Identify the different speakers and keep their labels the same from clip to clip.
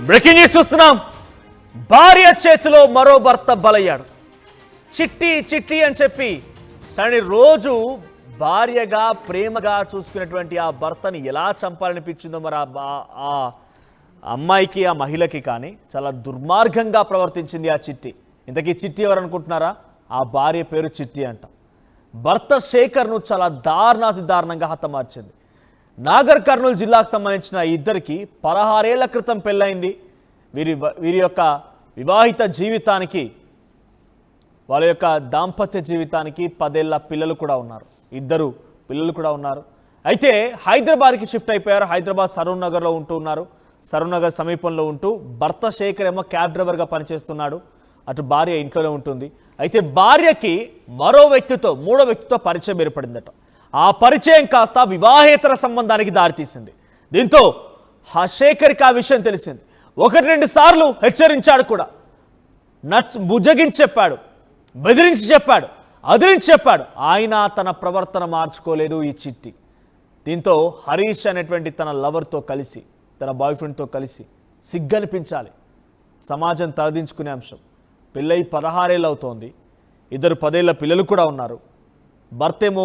Speaker 1: Breaking news చూస్తున్నాం. భార్య చేతిలో మరో భర్త బలయ్యాడు. చిట్టి చిట్టి అని చెప్పి తనని రోజు భార్యగా ప్రేమగా చూసుకునేటువంటి ఆ భర్తని ఎలా చంపాలనిపించిందో మరి ఆ అమ్మాయికి ఆ మహిళకి కానీ చాలా దుర్మార్గంగా ప్రవర్తించింది ఆ చిట్టి. ఇంతకీ చిట్టి ఎవరు అనుకుంటున్నారా? ఆ భార్య పేరు చిట్టి అంట. భర్త శేఖర్ను చాలా దారుణాతి దారుణంగా హతమార్చింది. నాగర్ కర్నూలు జిల్లాకు సంబంధించిన ఇద్దరికి 16 ఏళ్ల క్రితం పెళ్ళైంది. వీరి యొక్క వివాహిత జీవితానికి, వాళ్ళ యొక్క దాంపత్య జీవితానికి 10 ఏళ్ల పిల్లలు కూడా ఉన్నారు. 2 పిల్లలు కూడా ఉన్నారు. అయితే హైదరాబాద్కి షిఫ్ట్ అయిపోయారు. హైదరాబాద్ సరూర్ నగర్లో ఉంటూ ఉన్నారు. సరూర్ నగర్ సమీపంలో ఉంటూ భర్త శేఖర్ ఏమో క్యాబ్ డ్రైవర్గా పనిచేస్తున్నాడు. అటు భార్య ఇంట్లోనే ఉంటుంది. అయితే భార్యకి మరో వ్యక్తితో, 3వ వ్యక్తితో పరిచయం ఏర్పడిందట. ఆ పరిచయం కాస్త వివాహేతర సంబంధానికి దారితీసింది. దీంతో ఆ శేఖర్కి ఆ విషయం తెలిసింది. 1-2 సార్లు హెచ్చరించాడు కూడా. బుజ్జగించి చెప్పాడు, బెదిరించి చెప్పాడు, అదిరించి చెప్పాడు. ఆయన తన ప్రవర్తన మార్చుకోలేదు ఈ చిట్టి. దీంతో హరీష్ అనేటువంటి తన లవర్తో కలిసి, తన బాయ్ ఫ్రెండ్తో కలిసి సిగ్గనిపించాలి, సమాజం తలదించుకునే అంశం. పెళ్ళై 16 ఏళ్ళు అవుతోంది. 2 10 ఏళ్ల పిల్లలు కూడా ఉన్నారు. భర్తేమో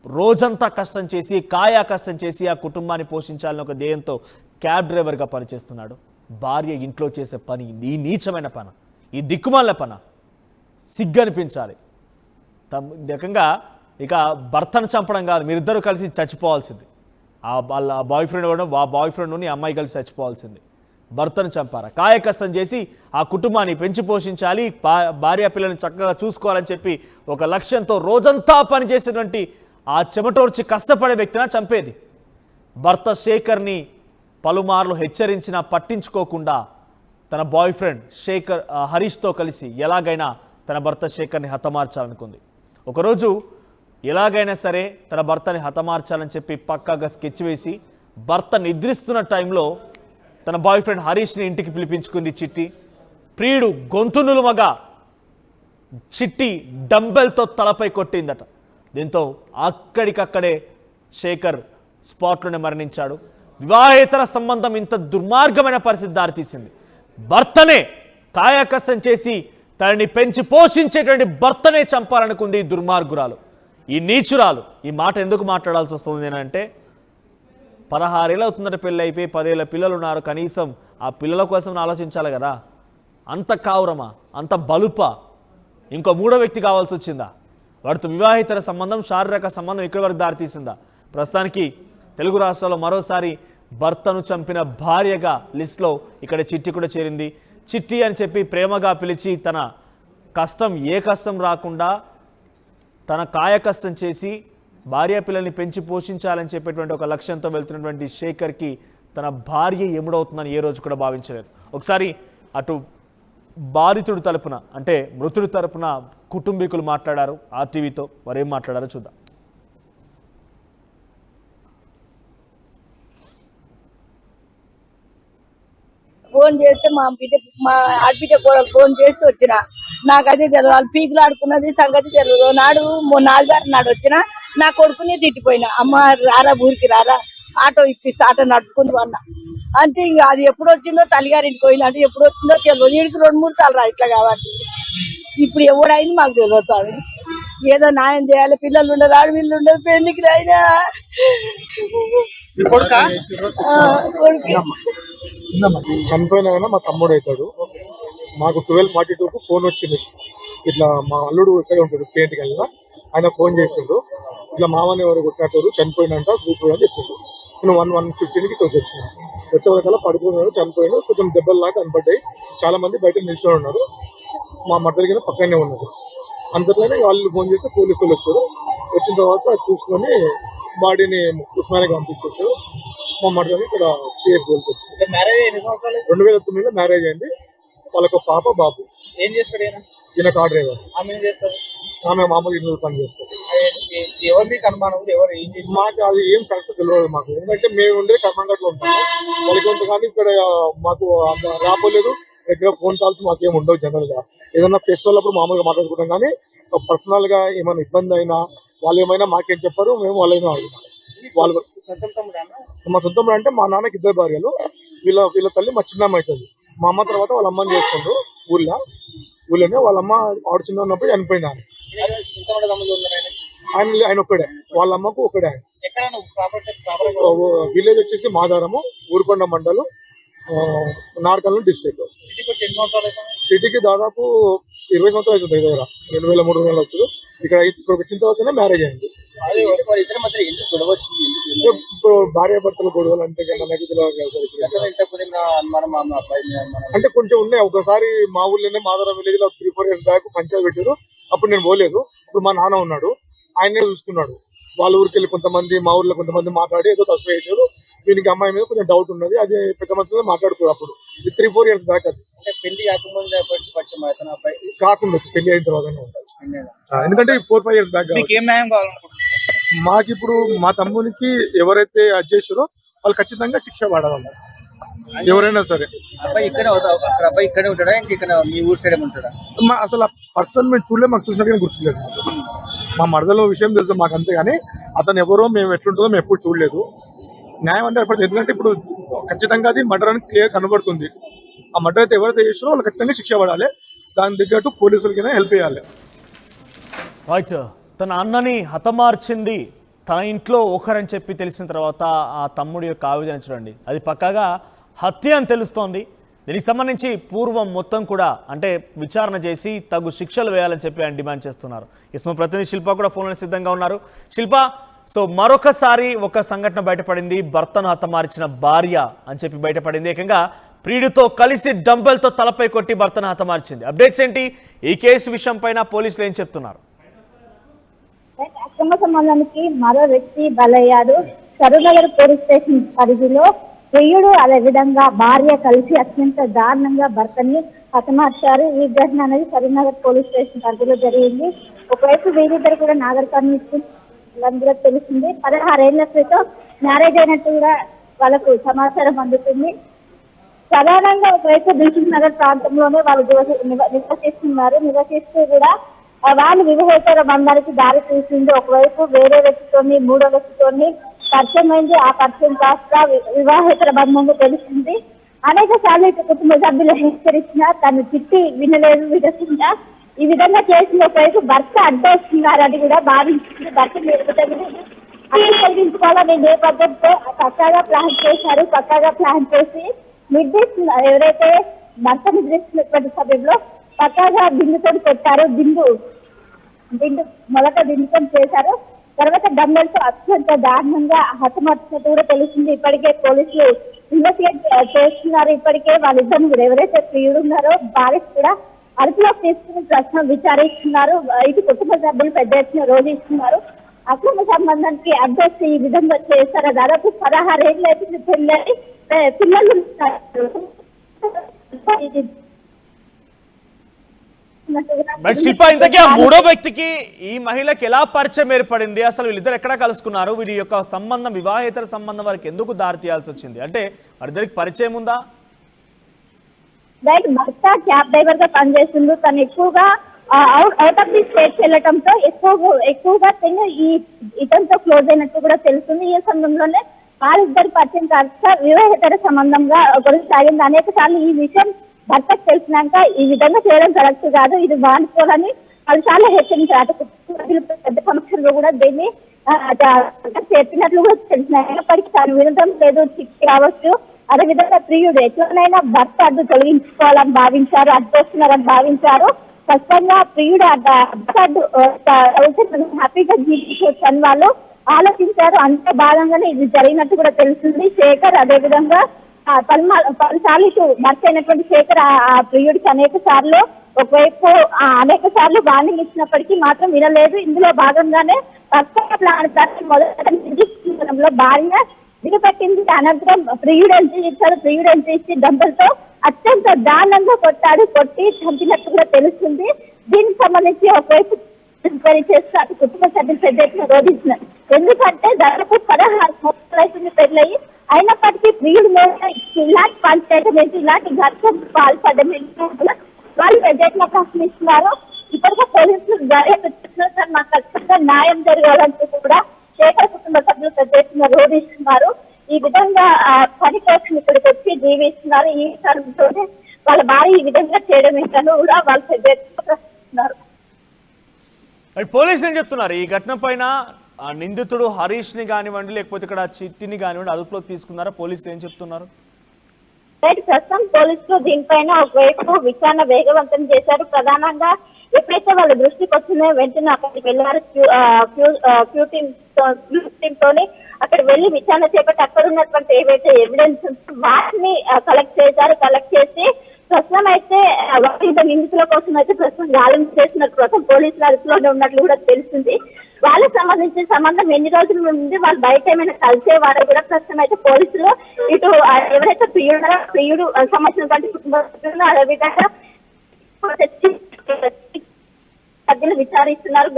Speaker 1: రోజంతా కష్టం చేసి, కాయా కష్టం చేసి ఆ కుటుంబాన్ని పోషించాలని ఒక ధ్యేయంతో క్యాబ్ డ్రైవర్గా పనిచేస్తున్నాడు. భార్య ఇంట్లో చేసే పని ఈ నీచమైన పని, ఈ దిక్కుమాల పని. సిగ్గనిపించాలి. రకంగా ఇక భర్తను చంపడం కాదు, మీరిద్దరూ కలిసి చచ్చిపోవాల్సింది. వాళ్ళ బాయ్ ఫ్రెండ్ ఇవ్వడం, ఆ బాయ్ ఫ్రెండ్ని అమ్మాయి కలిసి చచ్చిపోవాల్సింది. భర్తను చంపారా? కాయ కష్టం చేసి ఆ కుటుంబాన్ని పెంచి పోషించాలి, భార్య పిల్లల్ని చక్కగా చూసుకోవాలని చెప్పి ఒక లక్ష్యంతో రోజంతా పనిచేసేటువంటి ఆ చెమటోర్చి కష్టపడే వ్యక్తిని చంపేది. భర్త శేఖర్ని పలుమార్లు హెచ్చరించినా పట్టించుకోకుండా తన బాయ్ ఫ్రెండ్ హరీష్తో కలిసి ఎలాగైనా తన భర్త శేఖర్ని హతమార్చాలనుకుంది. ఒకరోజు ఎలాగైనా సరే తన భర్తని హతమార్చాలని చెప్పి పక్కాగా స్కెచ్ వేసి భర్త నిద్రిస్తున్న టైంలో తన బాయ్ ఫ్రెండ్ హరీష్ని ఇంటికి పిలిపించుకుంది చిట్టి. ప్రియుడు గొంతునులుమగా చిట్టి డంబెల్తో తలపై కొట్టిందట. దీంతో అక్కడికక్కడే శేఖర్ స్పాట్లోనే మరణించాడు. వివాహేతర సంబంధం ఇంత దుర్మార్గమైన పరిస్థితి దారితీసింది. భర్తనే కాయకష్టం చేసి తనని పెంచి పోషించేటువంటి భర్తనే చంపాలనుకుంది ఈ దుర్మార్గురాలు, ఈ నీచురాలు. ఈ మాట ఎందుకు మాట్లాడాల్సి వస్తుంది అంటే 16 ఏళ్ళు అవుతుందంటే పెళ్ళి అయిపోయి 10 ఏళ్ళ పిల్లలు ఉన్నారు. కనీసం ఆ పిల్లల కోసం ఆలోచించాలి కదా. అంత కావురమా, అంత బలుపా? ఇంకో 3వ వ్యక్తి కావాల్సి వచ్చిందా? వాడితో వివాహితర సంబంధం, శారీరక సంబంధం ఇక్కడి వరకు దారితీసిందా? ప్రస్తుతానికి తెలుగు రాష్ట్రాల్లో మరోసారి భర్తను చంపిన భార్యగా లిస్టులో ఇక్కడ చిట్టి కూడా చేరింది. చిట్టి అని చెప్పి ప్రేమగా పిలిచి తన కష్టం ఏ కష్టం రాకుండా తన కాయ కష్టం చేసి భార్య పిల్లల్ని పెంచి పోషించాలని చెప్పేటువంటి ఒక లక్ష్యంతో వెళ్తున్నటువంటి శేఖర్కి తన భార్య ఎముడవుతుందని ఏ రోజు కూడా భావించలేదు. ఒకసారి అటు బాధితుడి తరపున, అంటే మృతుడి తరపున కుటుంబీకులు మాట్లాడారు ఆర్టీవీతో. వారు ఏం మాట్లాడారో చూద్దాం.
Speaker 2: ఫోన్ చేస్తే మా ఆడబిడ్డ కూడా ఫోన్ చేస్తే వచ్చిన, నాకు అదే తెలియదు. వాళ్ళు పీకులు ఆడుకున్నది సంగతి తెలియదు. నాడు 4 నాడు వచ్చిన నా కొడుకుని తిట్టిపోయినా, అమ్మ రారా ఊరికి రారా, ఆటో ఇప్పిస్తా, ఆటో నడుపుకుంటూ అన్నా. అంటే ఇంకా అది ఎప్పుడు వచ్చిందో తల్లిగారింటికి పోయిందంటే ఎప్పుడు వచ్చిందో తెలియదు. వీడికి 2-3 సార్లు రా ఇట్లా కాబట్టి ఇప్పుడు ఎవడైంది మాకు తెలియదు. స్వామి ఏదో న్యాయం చేయాలి. పిల్లలు ఉండరు, ఆడపిల్లలు ఉండదు, పెళ్లికి రాయినా
Speaker 3: చనిపోయినా మా తమ్ముడు అవుతాడు. మాకు 12:42కు ఫోన్ వచ్చింది. ఇట్లా మా అల్లుడు ఇక్కడే ఉంటాడు, పెయింట్కి వెళ్ళినా. ఆయన ఫోన్ చేసిండు, ఇట్లా మామని ఎవరు కొట్టినట్టు చనిపోయినంట కూర్చోడు అని చెప్పిండు. నేను 1:15కి వచ్చిన. వచ్చే వరకల్లా పడుకున్నాడు, చనిపోయాడు. కొంచెం దెబ్బలు లాగా కనపడ్డాయి. చాలా మంది బయట నిల్చొని ఉన్నారు. మా మద్దతు పక్కనే ఉన్నది. అంతట్లోనే వాళ్ళు ఫోన్ చేస్తే పోలీసు వాళ్ళు వచ్చారు. వచ్చిన తర్వాత చూసుకొని బాడీని ఉస్మానియాకి పంపించేసారు. మా మద్దతు ఇక్కడ కేసు కోల్కొచ్చింది. 2009లో మ్యారేజ్ అయింది. వాళ్ళకు పాప, బాబు.
Speaker 4: ఏం చేస్తాడు
Speaker 3: ఈయన కార్ డ్రైవర్.
Speaker 4: ఆమె ఏం చేస్తారు?
Speaker 3: ఆమె మామూలు ఇల్లు పని చేస్తారు.
Speaker 4: ఎవరిని కనుమానం, ఎవరు ఏం చేసి?
Speaker 3: మాకు అది ఏం కరెక్ట్ తెలియదు మాకు. ఎందుకంటే మేము ఉండేది కర్ణాటకలో ఉంటాము. వాళ్ళకి కానీ ఇక్కడ మాకు రాపోలేదు. దగ్గర ఫోన్ కాల్స్ మాకేం ఉండవు. జనరల్ గా ఏదైనా ఫెస్టివల్ అప్పుడు మామూలుగా మాట్లాడుకుంటాం. కానీ పర్సనల్ గా ఏమైనా ఇబ్బంది అయినా వాళ్ళు ఏమైనా మాకేం చెప్పారు, మేము వాళ్ళైనా అడుగుతాం. వాళ్ళు
Speaker 4: సొంతం తమ్ముడు అన్న
Speaker 3: మా సొంతం అంటే మా నాన్నకి 2 భార్యలు, వీళ్ళ తల్లి మా చిన్నమ్మ అవుతుంది. మా అమ్మ తర్వాత వాళ్ళ అమ్మని చేస్తుండ్రు ఊళ్ళోనే. వాళ్ళ అమ్మ ఆవిడ చిన్న ఉన్నప్పుడు చనిపోయింది.
Speaker 4: సొంతం తమ్ముడు ఉన్నారు
Speaker 3: ఆయన ఒక్కడే, వాళ్ళ అమ్మకు ఒక్కడే.
Speaker 4: ఎక్కడ నువ్వు ప్రాపర్
Speaker 3: విలేజ్ వచ్చేసి మాదారము, ఊరుకొండ మండలం, నార్కల్ డిస్ట్రిక్ట్.
Speaker 4: సిటీకి వచ్చి ఎన్ని సంవత్సరాలు అవుతుంది?
Speaker 3: సిటీకి దాదాపు 20 సంవత్సరాలు అవుతుంది. దగ్గర 2000-3000 వచ్చు. ఇక్కడ వచ్చిన తర్వాతనే మ్యారేజ్ అయింది.
Speaker 4: అదే ఇద్దరి మధ్య ఎందుకు గొడవ వచ్చింది?
Speaker 3: ఇప్పుడు భార్యాభర్తల గొడవలు అంటే మనకి అంటే కొంచెం ఉన్నాయి. ఒకసారి మా ఊళ్ళోనే మాదారం విలేజ్ లో 3-4 years బ్యాక్ పంచాయతీ పెట్టారు. అప్పుడు నేను పోలేదు. ఇప్పుడు మా నాన్న ఉన్నాడు, ఆయనే చూసుకున్నాడు. వాళ్ళ ఊరికి వెళ్ళి కొంతమంది, మా ఊర్లో కొంతమంది మాట్లాడి ఏదో తప్పు చేశారు. దీనికి అమ్మాయి మీద కొంచెం డౌట్ ఉన్నది. అది పెద్ద మనుషులతో మాట్లాడుకోరు. అప్పుడు 3-4 years బ్యాక్. అది
Speaker 4: అంటే పెళ్లి కాకముందు పరిచయం అవుతాను అబ్బాయి
Speaker 3: కాకుండా పెళ్లి అయిన తర్వాతనే ఉంటుంది. ఎందుకంటే 4-5 years బ్యాక్.
Speaker 4: ఏం న్యాయం కావాలనుకుంటున్నాను?
Speaker 3: మాకు ఇప్పుడు మా తమ్మునికి ఎవరైతే అది చేసారో వాళ్ళు ఖచ్చితంగా శిక్ష పడాలన్నారు, ఎవరైనా సరే.
Speaker 4: అబ్బాయి ఇక్కడే అక్కడ అబ్బాయి ఇక్కడే ఉంటాడా, ఇంక ఇక్కడ మీ ఊరు సైడ్ ఉంటాడా?
Speaker 3: అసలు ఆ పర్సన్ మేము చూడలేదు, మాకు చూసినా గుర్తులేదు. మా మరదలో విషయం తెలుసు మాకు, అంతే. కానీ అతను ఎవరో, మేము ఎట్లుంటుందో మేము ఎప్పుడు చూడలేదు. న్యాయం అంటే ఎందుకంటే ఇప్పుడు ఖచ్చితంగా అది మర్డర్ అని క్లియర్ కనబడుతుంది. ఆ మర్డర్ అయితే ఎవరైతే చేసారో వాళ్ళు ఖచ్చితంగా శిక్ష పడాలి. దాని తగ్గట్టు పోలీసులకైనా హెల్ప్ చేయాలి.
Speaker 1: రైట్. తన అన్నని హతమార్చింది తన ఇంట్లో ఒకరని చెప్పి తెలిసిన తర్వాత ఆ తమ్ముడి యొక్క ఆవేదన చూడండి. అది పక్కాగా హత్య అని తెలుస్తోంది. దీనికి సంబంధించి పూర్వం మొత్తం కూడా అంటే విచారణ చేసి తగు శిక్షలు వేయాలని చెప్పి ఆయన డిమాండ్ చేస్తున్నారు. ఇస్మా ప్రతినిధి శిల్ప కూడా ఫోన్లో సిద్ధంగా ఉన్నారు. శిల్ప, సో మరొకసారి ఒక సంఘటన బయటపడింది. భర్తను హతమార్చిన భార్య అని చెప్పి బయటపడింది. ఏకంగా ప్రియుడితో కలిసి డంబెల్తో తలపై కొట్టి భర్తను హతమార్చింది. అప్డేట్స్ ఏంటి? ఈ కేసు విషయం పైన పోలీసులు ఏం చెప్తున్నారు?
Speaker 5: అక్రమ సంబంధానికి మరో వ్యక్తి బలయ్యాడు. కరీంనగర్ పోలీస్ స్టేషన్ పరిధిలో ప్రియుడు అదేవిధంగా భార్య కలిసి అత్యంత దారుణంగా భర్తని హతమార్చారు. ఈ ఘటన అనేది కరీంనగర్ పోలీస్ స్టేషన్ పరిధిలో జరిగింది. ఒకవైపు వీరిద్దరు కూడా నాగర్ కర్నూలు తెలిసింది. 16 ఏళ్ల క్రితం మ్యారేజ్ అయినట్టు కూడా వాళ్ళకు సమాచారం అందుతుంది. ప్రధానంగా ఒకవైపు దిల్సుఖ్ నగర్ ప్రాంతంలోనే వాళ్ళు నివసిస్తూ కూడా వాళ్ళు వివాహేతర బంధానికి దారి తీసింది. ఒకవైపు వేరే వ్యక్తితోని, మూడో వ్యక్తితోని పరిచయం అయింది. ఆ పరిచయం కాస్త వివాహేతర బంధంగా తెలిసింది. అనేక సార్లు కుటుంబ సభ్యులు హెచ్చరించినా తను చిట్టి వినలేదు, విధంగా ఈ విధంగా చేసిన ఒకవైపు భర్త అడ్డొస్తున్నారని కూడా భావించింది. భర్త కలిగించుకోవాలని నేపథ్యంతో పక్కాగా ప్లాన్ చేసి నిర్దేశిస్తున్నారు. ఎవరైతే భర్త నిర్దేశించినటువంటి సమయంలో పక్కాగా దిండుతో కొట్టారు. దిండుతో చేశారు. తర్వాత డంబెల్తో అత్యంత దారుణంగా హతమార్చినట్టు కూడా తెలిసింది. ఇప్పటికే పోలీసులు ఇన్వెస్టిగేట్ చేస్తున్నారు. ఇప్పటికే వాళ్ళిద్దరు కూడా ఎవరైతే ప్రియుడు ఉన్నారో భార్యకు కూడా అదుపులోకి తీసుకుని ప్రశ్న విచారిస్తున్నారు. ఇటు కుటుంబ సభ్యులు పెద్ద ఎత్తున రోధిస్తున్నారు. అక్రమ సంబంధానికి అడ్రస్ ఈ విధంగా చేశారు. దాదాపు 16 ఏళ్ళు అయితే పిల్లలు
Speaker 1: శిల్ప, ఇంతకీ ఆ మూడో వ్యక్తికి ఈ మహిళకి ఎలా పరిచయం ఏర్పడింది? అసలు వీళ్ళిద్దరు ఎక్కడ కలుసుకున్నారు? వీరి యొక్క సంబంధం, వివాహేతర సంబంధం వారికి ఎందుకు దారి తీయాల్సి వచ్చింది? అంటే వారిద్దరికి పరిచయం ఉందా?
Speaker 5: భర్త క్యాబ్ డ్రైవర్ గా పనిచేస్తుంది. తను ఎక్కువగా అవుట్ ఆఫ్ ది స్టేట్స్ వెళ్ళటంతో ఎక్కువగా ఇతనితో క్లోజ్ అయినట్టు కూడా తెలుస్తుంది. ఈ సందర్భంలోనే వాళ్ళిద్దరి పరిచయం కాస్త వివాహేతర సంబంధంగా కొనసాగింది. అనేక సార్లు ఈ విషయం భర్తకు తెలిసినాక ఈ విధంగా చేయడం కరెక్ట్ కాదు, ఇది మానుకోవాలని వాళ్ళు చాలా హెచ్చరించారు. పెద్ద సమక్షంలో కూడా దీన్ని చెప్పినట్లు కూడా తెలిసిన అయినప్పటికీ తాను వినడం లేదు, చిక్కి రావచ్చు. అదేవిధంగా ప్రియుడు ఎట్లనైనా భర్త అడ్డు తొలగించుకోవాలని భావించారు, అడ్డొస్తున్నారని భావించారు. స్పష్టంగా ప్రియుడు అడ్డు హ్యాపీగా జీవించవచ్చు అని వాళ్ళు ఆలోచించారు. అంత భాగంగానే ఇది జరిగినట్టు కూడా తెలుస్తుంది. శేఖర్ అదేవిధంగా పలుసార్లు భర్త అయినటువంటి శేఖర్ ఆ ప్రియుడికి అనేక సార్లు వార్నింగ్ ఇచ్చినప్పటికీ మాత్రం వినలేదు. ఇందులో భాగంగానే మొదటి భార్య దిగపెట్టింది. అనంతరం ప్రియుడు ఎంట్రీ ఇచ్చి డంబెల్తో అత్యంత దారుణంగా కొట్టి చంపినట్టు కూడా తెలుస్తుంది. దీనికి సంబంధించి ఒకవైపు చేస్తారు కుటుంబ సభ్యులు పెద్ద ఎత్తున రోధించినారు. ఎందుకంటే దాదాపు 16 సంవత్సరాలు పెళ్ళయి అయినప్పటికీ ప్రియుడు ఇలాంటి పాల్పడమేంటి, ఇలాంటి ఘటన పాల్పడమేంటి వాళ్ళు పెద్ద ఎత్తున ప్రశ్నిస్తున్నారు. ఇప్పటికే పోలీసులు మాకు ఖచ్చితంగా న్యాయం జరగాలంటూ కూడా శేఖర్ కుటుంబ సభ్యులు పెద్ద ఎత్తున రోధిస్తున్నారు. ఈ విధంగా పని కోసం ఇక్కడికి వచ్చి జీవిస్తున్నారు. ఈ కారణంతో వాళ్ళ భార్య ఈ విధంగా చేయడం ఏంటని కూడా వాళ్ళు పెద్ద ఎత్తున ప్రశ్నిస్తున్నారు.
Speaker 1: పోలీసులు ఏం చెప్తున్నారు ఈ ఘటన పైన? నిందితుడు హరీష్ ని కానివ్వండి, లేకపోతే ఇక్కడ చిట్టిని కానివ్వండి, అదుపులోకి తీసుకున్నారా? పోలీసులు ఏం చెప్తున్నారు?
Speaker 5: ప్రస్తుతం పోలీసులు దీనిపైన ఒకవైపు విచారణ వేగవంతం చేశారు. ప్రధానంగా ఎప్పుడైతే వాళ్ళ దృష్టికి వచ్చిందో వెంటనే అక్కడికి వెళ్ళారు. క్యూ టీమ్ తోని అక్కడ వెళ్లి విచారణ చేపట్టి అక్కడ ఉన్నటువంటి ఏవైతే ఎవిడెన్స్ వాటిని కలెక్ట్ చేశారు. కలెక్ట్ చేసి ప్రస్తుతం అయితే ఇద్దరు నిందితుల కోసం అయితే ప్రస్తుతం గాలం చేసినట్టు ప్రస్తుతం పోలీసులు అదుపులోనే ఉన్నట్లు కూడా తెలిసింది. వాళ్ళకి సంబంధించిన సంబంధం ఎన్ని రోజుల నుండి వాళ్ళు బయట ఏమైనా కలిసేవారో కూడా ప్రస్తుతం అయితే పోలీసులు ఇటు ఎవరైతే ప్రియుడు సంబంధించినటువంటి కుటుంబ సభ్యులు అదేవిధంగా సభ్యులు విచారిస్తున్నారు.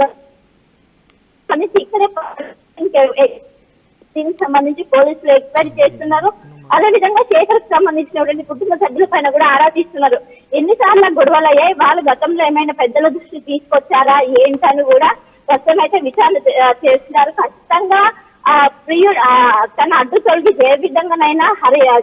Speaker 5: దీనికి సంబంధించి పోలీసులు ఎంక్వైరీ చేస్తున్నారు. అదేవిధంగా శేఖర్ కు సంబంధించినటువంటి కుటుంబ సభ్యుల పైన కూడా ఆరా తీస్తున్నారు. ఎన్నిసార్లు గొడవలు అయ్యాయి, వాళ్ళు గతంలో ఏమైనా పెద్దల దృష్టి తీసుకొచ్చారా ఏంటని కూడా ప్రస్తుతం అయితే విచారణ చేస్తున్నారు. ఖచ్చితంగా ప్రియుడు తన అడ్డు తొలగి ఏ విధంగానైనా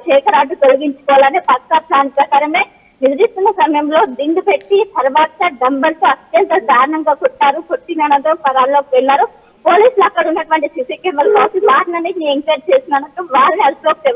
Speaker 5: శేఖర్ అడ్డు తొలగించుకోవాలని పక్కా ప్లాన్ ప్రకారమే నిద్రిస్తున్న సమయంలో దిండు పెట్టి తర్వాత డంబల్తో అత్యంత దారుణంగా కొట్టారు. కొట్టిన అనంతరం పరాల్లోకి వెళ్లారు. పోలీసులు అక్కడ ఉన్నటువంటి సీసీ కెమెరాలు కావచ్చు వాటిని ఎంక్వైరీ చేసినందుకు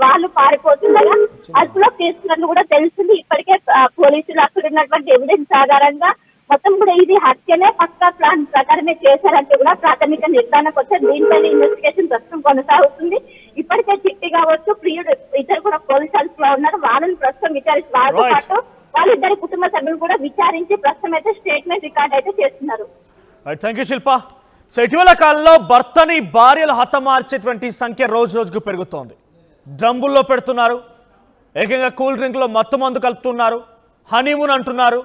Speaker 5: వాళ్ళు పారిపోతుండగా అదుపులోకి తీసుకున్నట్లు కూడా తెలుస్తుంది. ఇప్పటికే పోలీసులు అక్కడ ఉన్నటువంటి ఎవిడెన్స్ ఆధారంగా మొత్తం కూడా ఇది హత్యనే పక్కా ప్లాన్ ప్రకారమే చేశారంటే కూడా ప్రాథమిక నిర్ధారణకు వచ్చారు. దీనిపైన ఇన్వెస్టిగేషన్ ప్రస్తుతం కొనసాగుతుంది. ఇప్పటికే చిట్టి కావచ్చు ప్రియుడు ఇద్దరు కూడా పోలీసు అదుపులో ఉన్నారు. వాళ్ళని ప్రస్తుతం విచారించి వాళ్ళతో పాటు వాళ్ళిద్దరి కుటుంబ సభ్యులు కూడా విచారించి ప్రస్తుతం అయితే స్టేట్మెంట్ రికార్డ్ అయితే చేస్తున్నారు.
Speaker 1: Thank you Shilpa. సో ఇటీవల కాలంలో భర్తని భార్యలు హతమార్చేటువంటి సంఖ్య రోజు రోజుకు పెరుగుతోంది. డ్రమ్బుల్లో పెడుతున్నారు, ఏకంగా కూల్ డ్రింక్లో మత్తు మందు కలుపుతున్నారు, హనీమూన్ అంటున్నారు,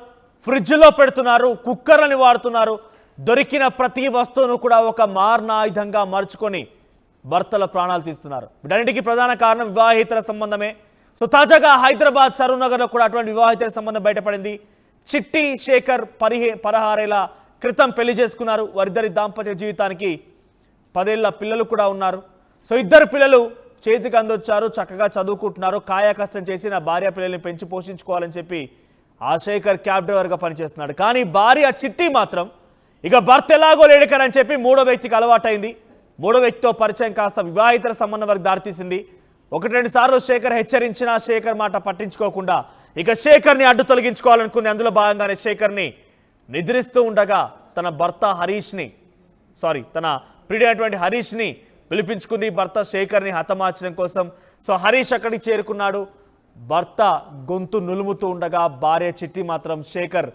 Speaker 1: ఫ్రిడ్జ్లో పెడుతున్నారు, కుక్కర్లని వాడుతున్నారు. దొరికిన ప్రతి వస్తువును కూడా ఒక మారణ ఆయుధంగా మార్చుకొని భర్తల ప్రాణాలు తీస్తున్నారు. వీటన్నిటికీ ప్రధాన కారణం వివాహేతర సంబంధమే. సో తాజాగా హైదరాబాద్ సరూనగర్లో కూడా అటువంటి వివాహేతర సంబంధం బయటపడింది. చిట్టి శేఖర్ 16 ఏళ్ల క్రితం పెళ్లి చేసుకున్నారు. వారిద్దరి దాంపత్య జీవితానికి 10 ఏళ్ల పిల్లలు కూడా ఉన్నారు. సో ఇద్దరు పిల్లలు చేతికి అందొచ్చారు, చక్కగా చదువుకుంటున్నారు. కాయకష్టం చేసి నా భార్య పిల్లల్ని పెంచి పోషించుకోవాలని చెప్పి ఆ శేఖర్ క్యాబ్ డ్రైవర్గా పనిచేస్తున్నాడు. కానీ భార్య చిట్టి మాత్రం ఇక భర్త ఎలాగో లేడికరని చెప్పి మూడో వ్యక్తికి అలవాటైంది. మూడో వ్యక్తితో పరిచయం కాస్త వివాహితర సంబంధం వరకు దారితీసింది. 1-2 సార్లు శేఖర్ హెచ్చరించినా శేఖర్ మాట పట్టించుకోకుండా ఇక శేఖర్ని అడ్డు తొలగించుకోవాలనుకుని అందులో భాగంగానే శేఖర్ని నిద్రిస్తూ ఉండగా తన భర్త తన ప్రియుడైనటువంటి హరీష్ని పిలిపించుకుంది భర్త శేఖర్ని హతమార్చడం కోసం. సో హరీష్ అక్కడికి చేరుకున్నాడు. భర్త గొంతు నులుముతూ ఉండగా భార్య చిట్టి మాత్రం శేఖర్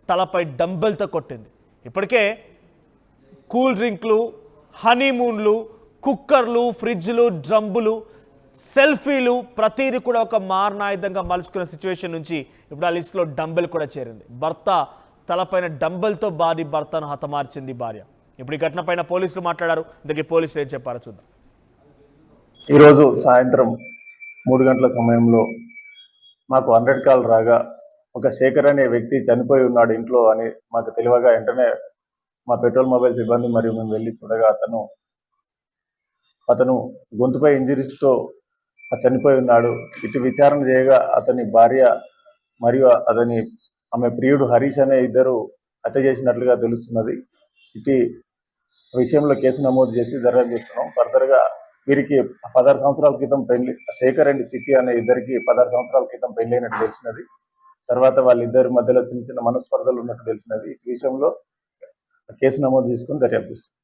Speaker 1: తలపై డంబెల్తో కొట్టింది. ఇప్పటికే కూల్ డ్రింక్లు, హనీమూన్లు, కుక్కర్లు, ఫ్రిడ్జ్లు, డ్రమ్బులు, సెల్ఫీలు ప్రతిదీ కూడా ఒక మారణాయుధంగా మలుచుకున్న సిచ్యువేషన్ నుంచి ఇప్పుడు ఆ లిస్టులో డంబెల్ కూడా చేరింది. భర్త తలపైన డంబెల్తో భర్తను హతమార్చింది భార్య. ఇప్పుడు ఈ ఘటన పైన పోలీసులు మాట్లాడారు. ఇందుకే పోలీసులు ఏం చెప్పారో చూద్దాం.
Speaker 6: ఈరోజు సాయంత్రం 3 గంటల సమయంలో మాకు 100 కాల్ రాగా ఒక శేఖర్ అనే వ్యక్తి చనిపోయి ఉన్నాడు ఇంట్లో అని మాకు తెలియగా వెంటనే మా పెట్రోల్ మొబైల్ సిబ్బంది మరియు మేము వెళ్ళి చూడగా అతను గొంతుపై ఇంజరీస్తో చనిపోయి ఉన్నాడు. ఇటు విచారణ చేయగా అతని భార్య మరియు ఆమె ప్రియుడు హరీష్ అనే ఇద్దరు హత్య చేసినట్లుగా తెలుస్తున్నది. ఇటు విషయంలో కేసు నమోదు చేసి దర్యాప్తు చేస్తున్నాం. ఫర్దర్గా వీరికి 16 సంవత్సరాల క్రితం పెళ్లి, శేఖర్ అండ్ చిట్టి అనే ఇద్దరికి 16 సంవత్సరాల క్రితం పెళ్లైనట్టు తెలిసినది. తర్వాత వాళ్ళిద్దరి మధ్యలో చిన్న చిన్న మనస్పర్ధలు ఉన్నట్టు తెలిసినది. ఈ విషయంలో కేసు నమోదు చేసుకుని దర్యాప్తు చేస్తున్నాం.